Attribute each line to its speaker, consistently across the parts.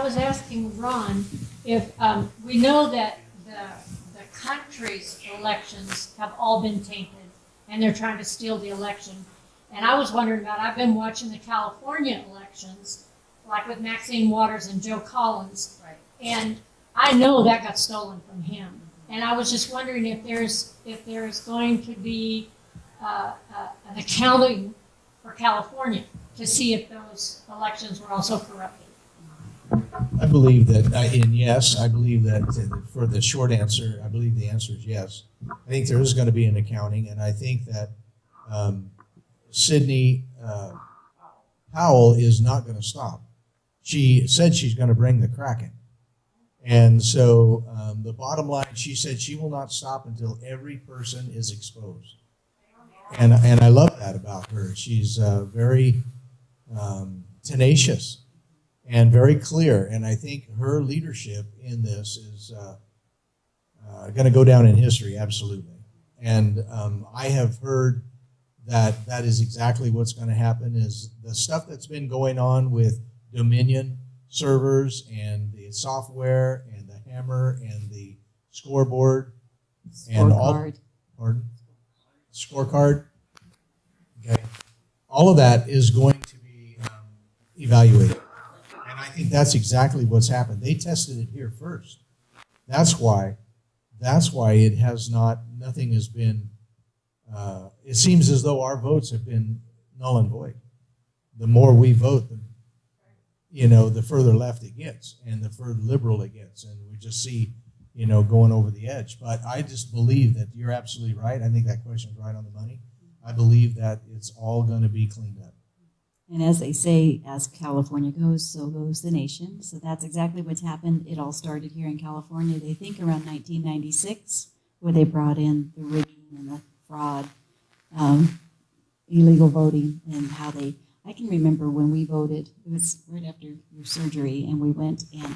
Speaker 1: I was asking Ron if we know that the country's elections have all been tainted and they're trying to steal the election. And I was wondering about, I've been watching the California elections, like with Maxine Waters and Joe Collins.
Speaker 2: Right.
Speaker 1: And I know that got stolen from him. And I was just wondering if there's going to be an accounting for California to see if those elections were also corrupted.
Speaker 3: I believe that, and yes, I believe that for the short answer, I believe the answer is yes. I think there is going to be an accounting, and I think that Sidney Powell is not going to stop. She said she's going to bring the Kraken. And so the bottom line, she said she will not stop until every person is exposed. And I love that about her. She's very tenacious and very clear. And I think her leadership in this is going to go down in history, absolutely. And I have heard that that is exactly what's going to happen, is the stuff that's been going on with Dominion servers and the software and the hammer and the scoreboard and all, pardon? Scorecard. Okay. All of that is going to be evaluated. And I think that's exactly what's happened. They tested it here first. That's why it has not, nothing has been, it seems as though our votes have been null and void. The more we vote, the further left it gets and the further liberal it gets. And we just see, going over the edge. But I just believe that you're absolutely right. I think that question is right on the money. I believe that it's all going to be cleaned up.
Speaker 2: And as they say, as California goes, so goes the nation. So that's exactly what's happened. It all started here in California, they think around 1996, where they brought in the rigging and the fraud, illegal voting, and how they, I can remember when we voted, it was right after your surgery, and we went, and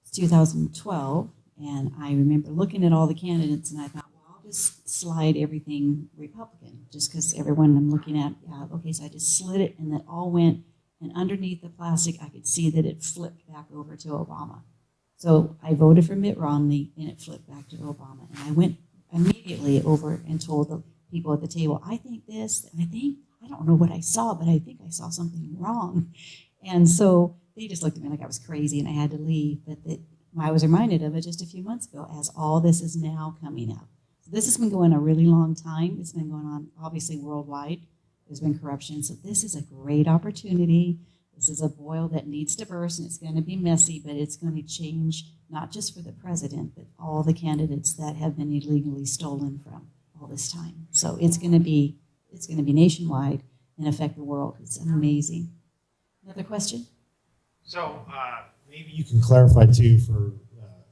Speaker 2: it's 2012, and I remember looking at all the candidates, and I thought, well, I'll just slide everything Republican, just because everyone I'm looking at, okay, so I just slid it, and that all went, and underneath the plastic, I could see that it flipped back over to Obama. So I voted for Mitt Romney, and it flipped back to Obama, and I went immediately over and told the people at the table, I think this, and I don't know what I saw, but I think I saw something wrong. And so they just looked at me like I was crazy and I had to leave. But I was reminded of it just a few months ago as all this is now coming up. So this has been going a really long time. It's been going on, obviously, worldwide. There's been corruption. So this is a great opportunity. This is a boil that needs to burst, and it's going to be messy, but it's going to change not just for the president, but all the candidates that have been illegally stolen from all this time. So it's going to be nationwide and affect the world. It's amazing. Another question?
Speaker 4: So maybe you can clarify too for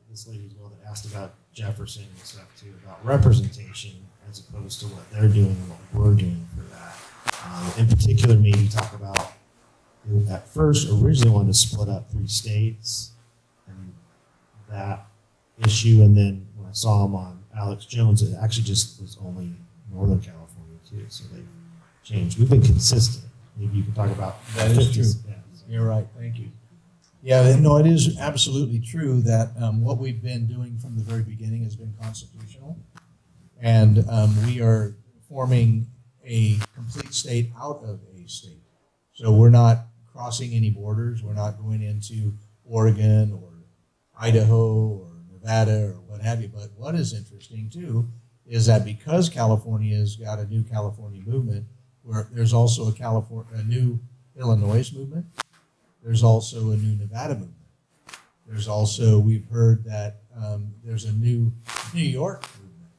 Speaker 4: this lady as well that asked about Jefferson and stuff too, about representation as opposed to what they're doing and what we're doing for that. In particular, maybe talk about at first originally wanted to split up 3 states and that issue, and then when I saw him on Alex Jones, it actually just was only Northern California too, so they've changed. We've been consistent. Maybe you can talk about
Speaker 3: that. Is true.
Speaker 4: Yeah.
Speaker 3: You're right. Thank you. Yeah, no, it is absolutely true that what we've been doing from the very beginning has been constitutional, and we are forming a complete state out of a state. So we're not crossing any borders. We're not going into Oregon or Idaho or Nevada or what have you. But what is interesting too is that because California has got a new California movement, where there's also a new Illinois movement, there's also a new Nevada movement. There's also, we've heard that there's a new New York movement.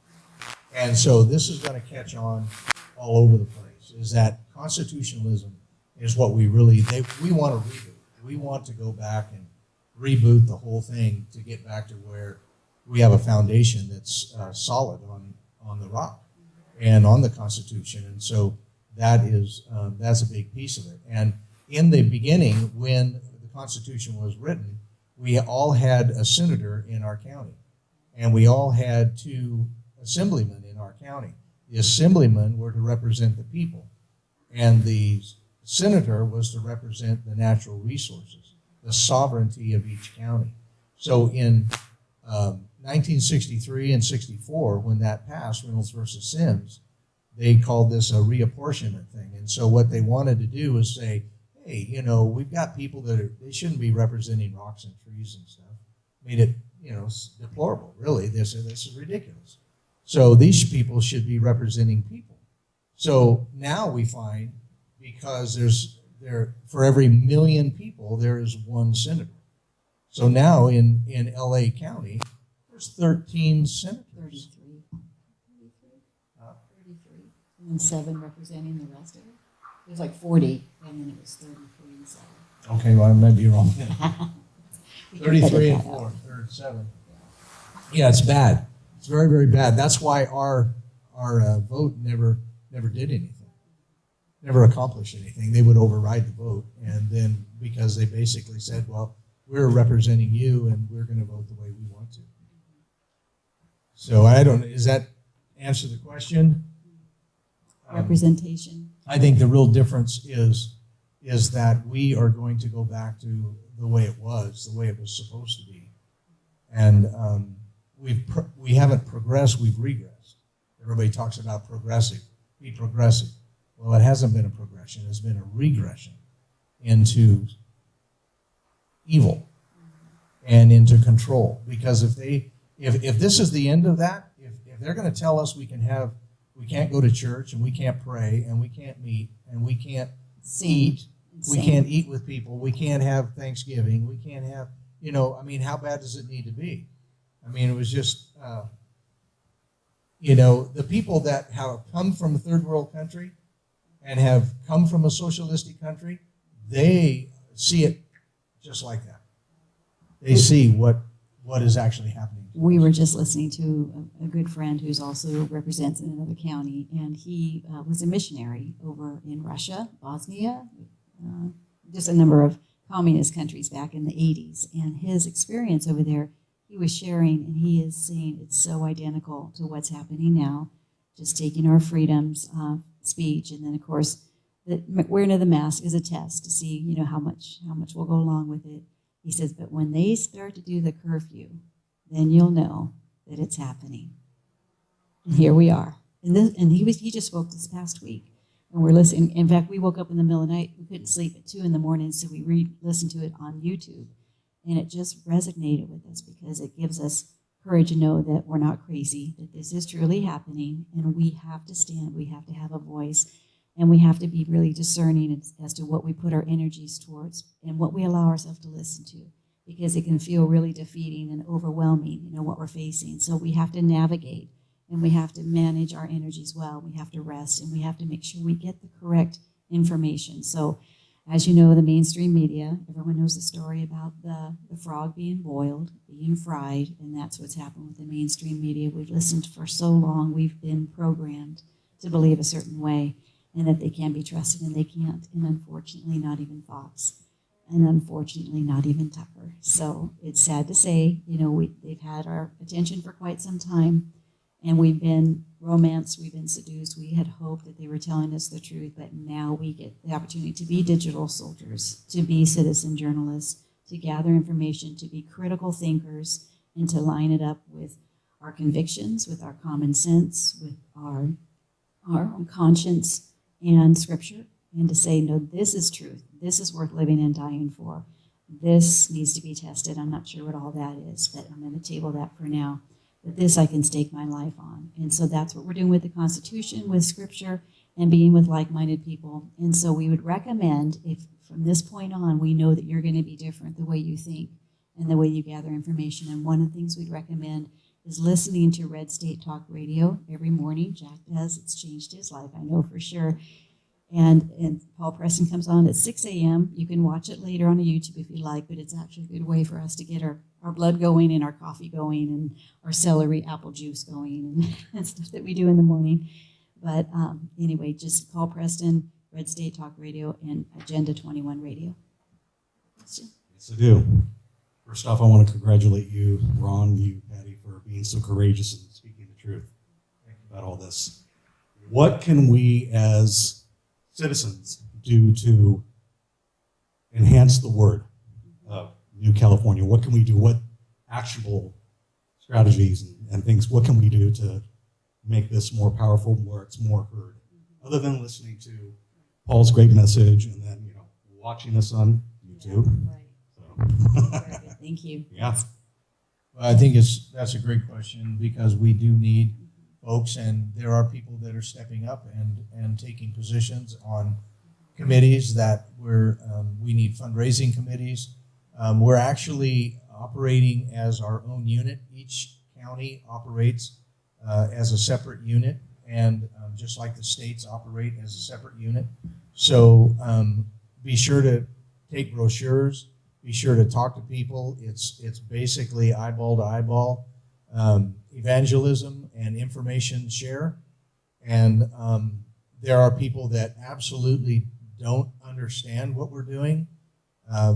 Speaker 3: And so this is going to catch on all over the place, is that constitutionalism is what we really, we want to reboot. We want to go back and reboot the whole thing to get back to where we have a foundation that's solid on the rock and on the Constitution. And so that's a big piece of it. And in the beginning, when the Constitution was written, we all had a senator in our county, and we all had 2 assemblymen in our county. The assemblymen were to represent the people, and the senator was to represent the natural resources. the sovereignty of each county. So in 1963 and 64, when that passed, Reynolds versus Sims, they called this a reapportionment thing. And so what they wanted to do was say, hey, you know, we've got people they shouldn't be representing rocks and trees and stuff. Made it, you know, deplorable, really. This is ridiculous. So these people should be representing people. So now we find, because for every million people, there is one senator. So now in LA County, there's 13 senators.
Speaker 2: 33. 33. And then 7 representing the rest of it. It was like 40, and then it was 33 and 7.
Speaker 3: Okay, well, I might be wrong.
Speaker 2: We can
Speaker 3: 33 and
Speaker 2: edit that
Speaker 3: 4,
Speaker 2: out.
Speaker 3: or 7. Yeah, it's bad. It's very, very bad. That's why our vote never did anything. Never accomplished anything. They would override the vote, and then because they basically said, well, we're representing you, and we're going to vote the way we want to. So does that answer the question?
Speaker 2: Representation.
Speaker 3: I think the real difference is that we are going to go back to the way it was supposed to be. And we haven't progressed, we've regressed. Everybody talks about progressive, be progressive. Well, it hasn't been a progression, it's been a regression into evil and into control. Because if this is the end of that, if they're going to tell us we can't go to church and we can't pray and we can't meet and we can't eat, we can't eat with people, we can't have Thanksgiving, we can't have, how bad does it need to be? I mean, it was just, the people that have come from a third world country and have come from a socialistic country, they see it just like that. They see what is actually happening.
Speaker 2: We were just listening to a good friend who's also represents in another county, and he was a missionary over in Russia, Bosnia, just a number of communist countries back in the 80s. And his experience over there, he was sharing, and he is saying it's so identical to what's happening now, just taking our freedoms, speech, and then of course the wearing of the mask is a test to see how much we'll go along with it. He says, but when they start to do the curfew, then you'll know that it's happening. And here we are. And he just spoke this past week, and we're listening. In fact, we woke up in the middle of the night. We couldn't sleep at 2 a.m, so we listened to it on YouTube, and it just resonated with us because it gives us courage to know that we're not crazy, that this is truly happening, and we have to stand. We have to have a voice, and we have to be really discerning as to what we put our energies towards and what we allow ourselves to listen to, because it can feel really defeating and overwhelming, what we're facing. So we have to navigate, and we have to manage our energies well. We have to rest, and we have to make sure we get the correct information. So as you know, the mainstream media, everyone knows the story about the frog being boiled, being fried, and that's what's happened with the mainstream media. We've listened for so long, we've been programmed to believe a certain way, and that they can be trusted, and they can't. And unfortunately, not even Fox. And unfortunately, not even Tucker. So it's sad to say, they've had our attention for quite some time, and we've been romanced, we've been seduced. We had hoped that they were telling us the truth, but now we get the opportunity to be digital soldiers, to be citizen journalists, to gather information, to be critical thinkers, and to line it up with our convictions, with our common sense, with our own conscience and scripture, and to say, no, this is truth. This is worth living and dying for. This needs to be tested. I'm not sure what all that is, but I'm going to table that for now. But this I can stake my life on. And so that's what we're doing with the Constitution, with scripture, and being with like-minded people. And so we would recommend, if from this point on we know that you're going to be different the way you think and the way you gather information. And one of the things we'd recommend is listening to Red State Talk Radio every morning. Jack does. It's changed his life, I know for sure. And Paul Preston comes on at 6 a.m. You can watch it later on YouTube if you like, but it's actually a good way for us to get our blood going and our coffee going and our celery apple juice going and stuff that we do in the morning. But anyway, just Paul Preston, Red State Talk Radio, and Agenda 21 Radio.
Speaker 5: Yes, I do. First off, I want to congratulate you, Ron, you, Patty, for being so courageous and speaking the truth about all this. What can we as citizens do to enhance the word New California? What can we do? What actionable strategies and things, what can we do to make this more powerful, where it's more heard? Other than listening to Paul's great message and then, watching this on YouTube.
Speaker 2: Right.
Speaker 5: So,
Speaker 2: Very good. Thank you.
Speaker 5: yeah.
Speaker 3: Well, I think that's a great question, because we do need folks, and there are people that are stepping up and taking positions on committees that we need fundraising committees. We're actually operating as our own unit. Each county operates as a separate unit, and just like the states operate as a separate unit. So be sure to take brochures. Be sure to talk to people. It's basically eyeball to eyeball evangelism and information share. And there are people that absolutely don't understand what we're doing.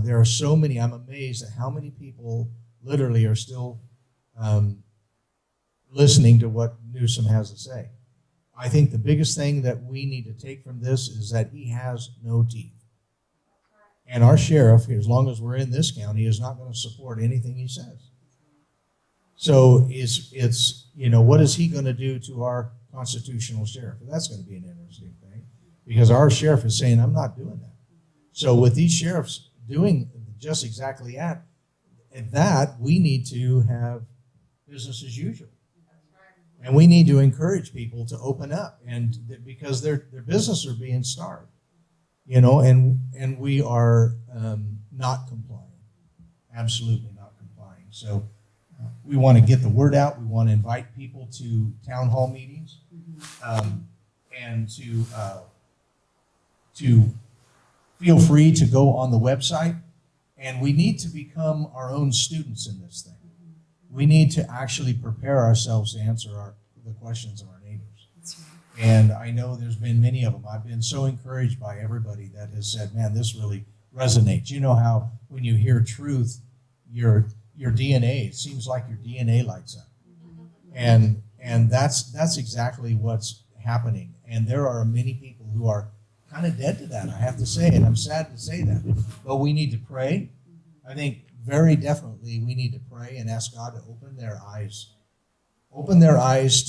Speaker 3: There are so many. I'm amazed at how many people literally are still listening to what Newsom has to say. I think the biggest thing that we need to take from this is that he has no teeth. And our sheriff, as long as we're in this county, is not going to support anything he says. So it's what is he going to do to our constitutional sheriff? That's going to be an interesting thing, because our sheriff is saying, I'm not doing that. So with these sheriffs doing just exactly that, we need to have business as usual. And we need to encourage people to open up, and because their businesses are being starved, and we are not complying, absolutely not complying. So we want to get the word out. We want to invite people to town hall meetings, and to feel free to go on the website. And we need to become our own students in this thing. We need to actually prepare ourselves to answer the questions of our neighbors.
Speaker 2: That's right.
Speaker 3: And I know there's been many of them. I've been so encouraged by everybody that has said, man, this really resonates. You know how when you hear truth, your DNA, it seems like your DNA lights up. And that's exactly what's happening. And there are many people who are kind of dead to that, I have to say, and I'm sad to say that. But we need to pray. I think very definitely we need to pray and ask God to open their eyes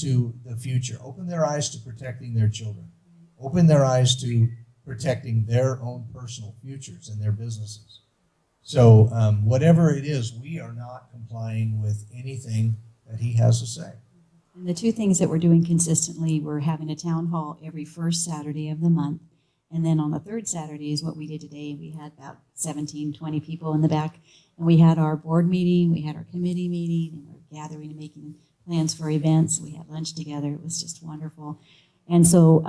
Speaker 3: to the future, open their eyes to protecting their children, open their eyes to protecting their own personal futures and their businesses. So whatever it is, we are not complying with anything that he has to say.
Speaker 2: And the two things that we're doing consistently, we're having a town hall every first Saturday of the month. And then on the third Saturday is what we did today. We had about 17, 20 people in the back. And we had our board meeting, we had our committee meeting, and we're gathering and making plans for events. We had lunch together. It was just wonderful. And so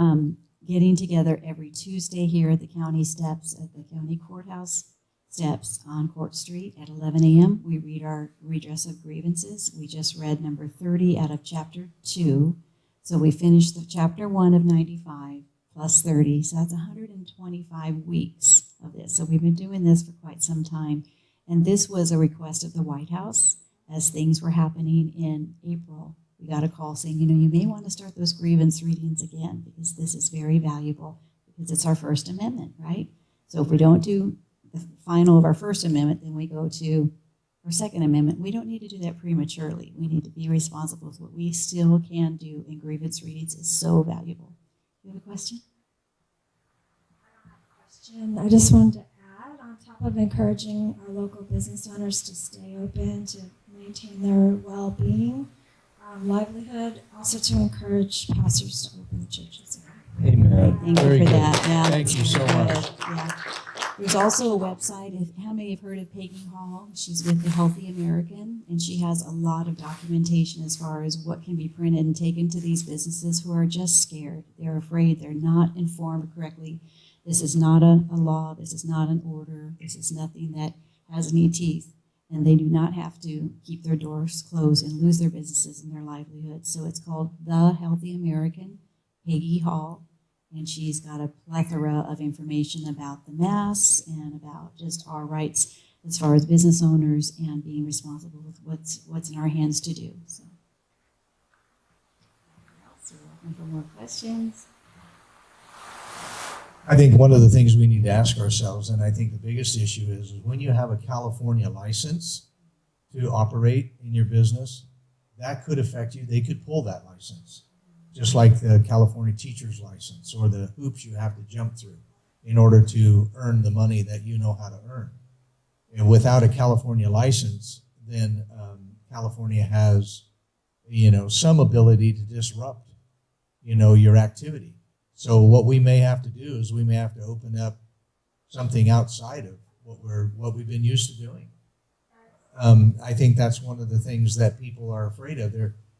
Speaker 2: getting together every Tuesday here at the county steps, at the county courthouse steps on Court Street at 11 a.m. We read our redress of grievances. We just read number 30 out of chapter 2. So we finished the chapter 1 of 95 plus 30. So that's 125 weeks of this. So we've been doing this for quite some time. And this was a request of the White House as things were happening in April. We got a call saying, you may want to start those grievance readings again, because this is very valuable, because it's our First Amendment, right? So if we don't do the final of our First Amendment, then we go to our Second Amendment. We don't need to do that prematurely. We need to be responsible with what we still can do, and grievance readings is so valuable. You have a question?
Speaker 6: I just wanted to add, on top of encouraging our local business owners to stay open, to maintain their well-being, livelihood, also to encourage pastors to open the churches.
Speaker 3: Amen.
Speaker 2: Thank
Speaker 3: Very
Speaker 2: you for
Speaker 3: good.
Speaker 2: that. Yeah,
Speaker 3: Thank you so
Speaker 2: very
Speaker 3: much.
Speaker 2: good. Yeah. There's also a website. How many have heard of Peggy Hall? She's with the Healthy American, and she has a lot of documentation as far as what can be printed and taken to these businesses who are just scared. They're afraid. They're not informed correctly. This is not a law. This is not an order. This is nothing that has any teeth. And they do not have to keep their doors closed and lose their businesses and their livelihood. So it's called The Healthy American, Peggy Hall. And she's got a plethora of information about the masks and about just our rights as far as business owners and being responsible with what's in our hands to do. So, we're open for more questions.
Speaker 3: I think one of the things we need to ask ourselves, and I think the biggest issue is when you have a California license to operate in your business, that could affect you. They could pull that license, just like the California teacher's license or the hoops you have to jump through in order to earn the money that you know how to earn. And without a California license, then California has, some ability to disrupt, your activity. So what we may have to do is we may have to open up something outside of what we've been used to doing. I think that's one of the things that people are afraid of.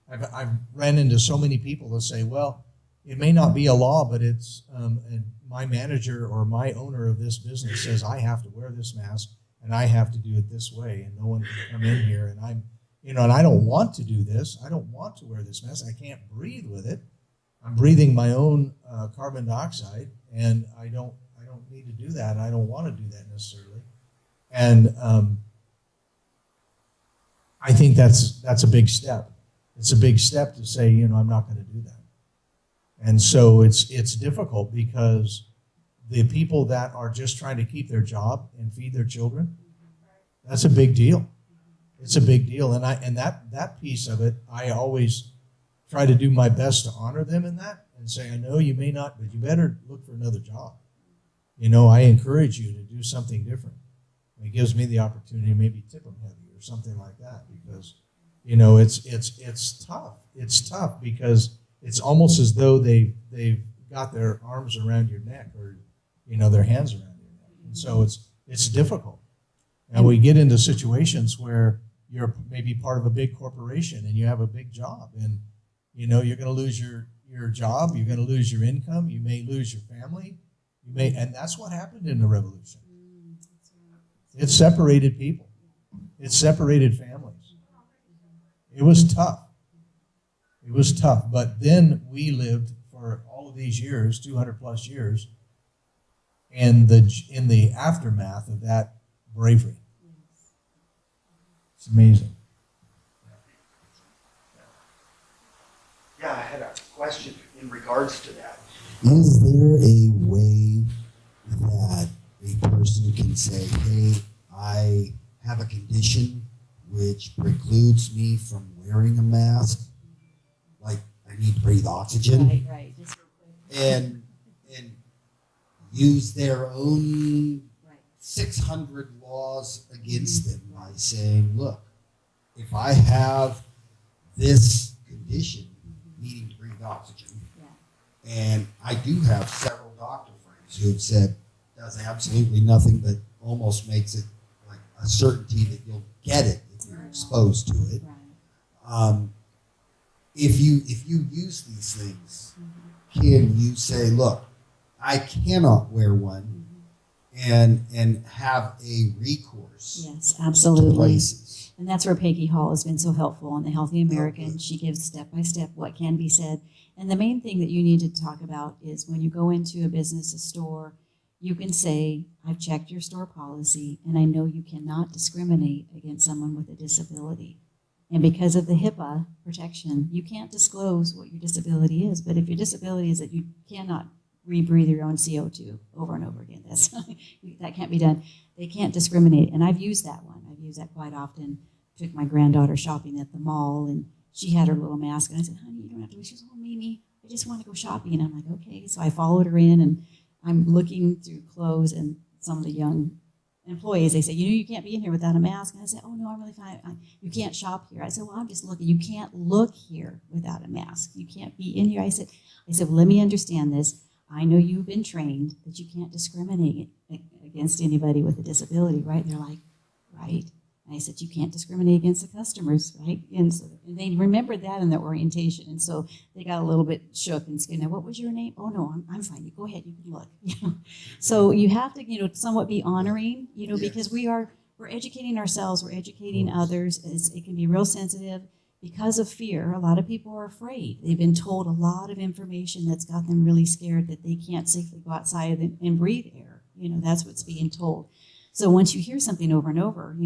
Speaker 3: I've ran into so many people that say, well, it may not be a law, but it's and my manager or my owner of this business says I have to wear this mask and I have to do it this way, and no one can come in here, and and I don't want to do this. I don't want to wear this mask. I can't breathe with it. I'm breathing my own carbon dioxide, and I don't need to do that. I don't want to do that necessarily. And I think that's a big step. It's a big step to say, I'm not going to do that. And so it's difficult because the people that are just trying to keep their job and feed their children, that's a big deal. It's a big deal. And that piece of it, I always try to do my best to honor them in that and say, I know you may not, but you better look for another job. I encourage you to do something different. It gives me the opportunity to maybe tip them heavy or something like that, because, it's tough. It's tough because it's almost as though they've got their arms around your neck or, their hands around your neck. And so it's difficult. And we get into situations where you're maybe part of a big corporation and you have a big job, and you're going to lose your job, you're going to lose your income, you may lose your family, and that's what happened in the revolution. It separated people. It separated families. It was tough. It was tough. But then we lived for all of these years, 200 plus years, and in the aftermath of that bravery. It's amazing.
Speaker 7: Yeah, I had a question in regards to that.
Speaker 8: Is there a way that a person can say, hey, I have a condition which precludes me from wearing a mask, like I need to breathe oxygen,
Speaker 2: Right. Just real quick.
Speaker 8: and use their own 600 laws against them by saying, look, if I have this condition, needing to breathe oxygen, and I do have several doctor friends who have said does absolutely nothing, but almost makes it like a certainty that you'll get it if you're exposed to it. If you use these things, can you say, look, I cannot wear one, and have a recourse
Speaker 2: Yes,
Speaker 8: to
Speaker 2: absolutely.
Speaker 8: places?
Speaker 2: And that's where Peggy Hall has been so helpful on the Healthy American. She gives step by step what can be said. And the main thing that you need to talk about is when you go into a business, a store, you can say, I've checked your store policy, and I know you cannot discriminate against someone with a disability. And because of the HIPAA protection, you can't disclose what your disability is. But if your disability is that you cannot rebreathe your own CO2 over and over again, that can't be done. They can't discriminate. And I've used that one. I've used that quite often. Took my granddaughter shopping at the mall, and she had her little mask, and I said, honey, you don't have to. She said, oh, Mimi, I just want to go shopping. And I'm like, okay. So I followed her in, and I'm looking through clothes, and some of the young employees, they say, you can't be in here without a mask. And I said, oh, no, I'm really fine. You can't shop here. I said, well, I'm just looking. You can't look here without a mask. You can't be in here. I said, well, let me understand this. I know you've been trained that you can't discriminate against anybody with a disability, right? And they're like, right. And I said, you can't discriminate against the customers, right? And they remembered that in their orientation. And so they got a little bit shook and scared. Now, what was your name? Oh, no, I'm fine. You go ahead. You can look. So you have to, somewhat be honoring, because we're educating ourselves. We're educating others. It can be real sensitive. Because of fear, a lot of people are afraid. They've been told a lot of information that's got them really scared that they can't safely go outside and breathe air. That's what's being told. So once you hear something over and over,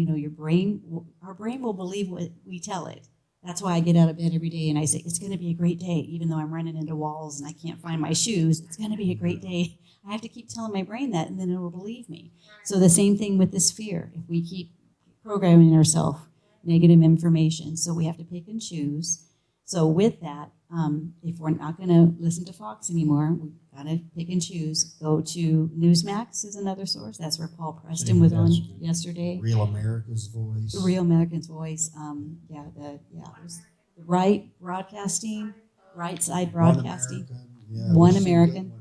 Speaker 2: our brain will believe what we tell it. That's why I get out of bed every day and I say, it's going to be a great day, even though I'm running into walls and I can't find my shoes. It's going to be a great day. I have to keep telling my brain that, and then it will believe me. So the same thing with this fear. If we keep programming ourselves negative information, so we have to pick and choose. So with that, if we're not going to listen to Fox anymore, we've got to pick and choose. Go to Newsmax is another source. That's where Paul Preston was on yesterday.
Speaker 8: Real America's Voice.
Speaker 2: The Real American's Voice. There's the Right Broadcasting, Right Side Broadcasting, One American.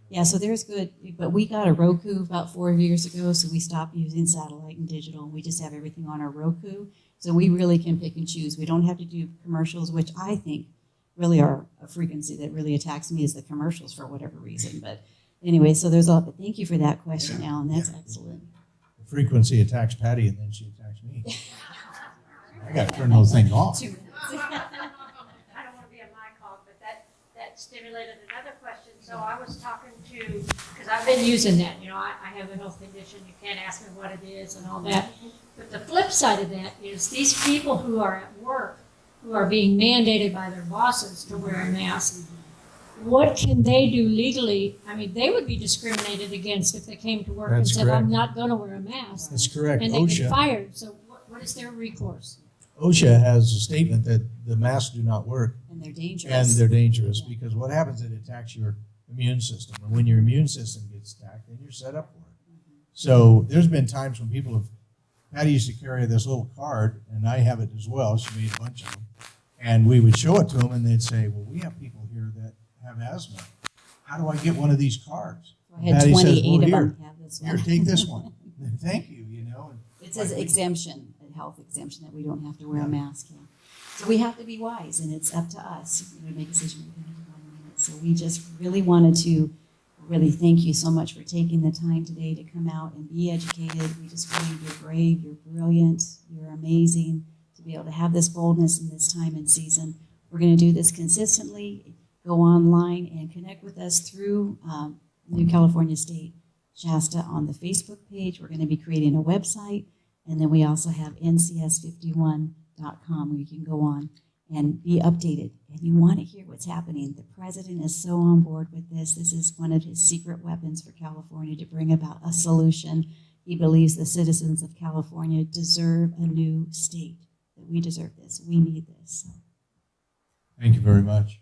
Speaker 2: Yeah, so there's good, but we got a Roku about 4 years ago, so we stopped using satellite and digital. We just have everything on our Roku, so we really can pick and choose. We don't have to do commercials, which I think really are a frequency that really attacks me is the commercials for whatever reason. But anyway, so there's all, but thank you for that question, Alan. That's excellent.
Speaker 3: The frequency attacks Patty and then she attacks me. I got to turn those things off.
Speaker 1: I don't want to be a mic hog, but that stimulated another question. So I was talking to, because I've been using that, I have a health condition, you can't ask me what it is and all that. But the flip side of that is these people who are at work, who are being mandated by their bosses to wear a mask, what can they do legally? I mean, they would be discriminated against if they came to work and said, I'm not going to wear a mask.
Speaker 3: That's correct.
Speaker 1: And they get fired. So what is their recourse?
Speaker 3: OSHA has a statement that the masks do not work.
Speaker 2: And they're dangerous.
Speaker 3: And they're dangerous because what happens is it attacks your immune system. And when your immune system gets attacked, then you're set up for it. So there's been times when people have, Patty used to carry this little card, and I have it as well. She made a bunch of them. And we would show it to them, and they'd say, well, we have people here that have asthma. How do I get one of these cards?
Speaker 2: I had
Speaker 3: Patty
Speaker 2: 28
Speaker 3: says, well,
Speaker 2: of
Speaker 3: here,
Speaker 2: them have this one.
Speaker 3: Here, take this one. Thank you, And
Speaker 2: it says exemption, a health exemption, that we don't have to wear a mask. Yeah. So we have to be wise, and it's up to us to make a decision within 1 minute. So we just really wanted to really thank you so much for taking the time today to come out and be educated. We just believe you're brave, you're brilliant, you're amazing to be able to have this boldness in this time and season. We're going to do this consistently. Go online and connect with us through New California State Shasta on the Facebook page. We're going to be creating a website, and then we also have ncs51.com where you can go on and be updated. And you want to hear what's happening. The president is so on board with this. This is one of his secret weapons for California to bring about a solution. He believes the citizens of California deserve a new state, that we deserve this. We need this. So.
Speaker 3: Thank you very much.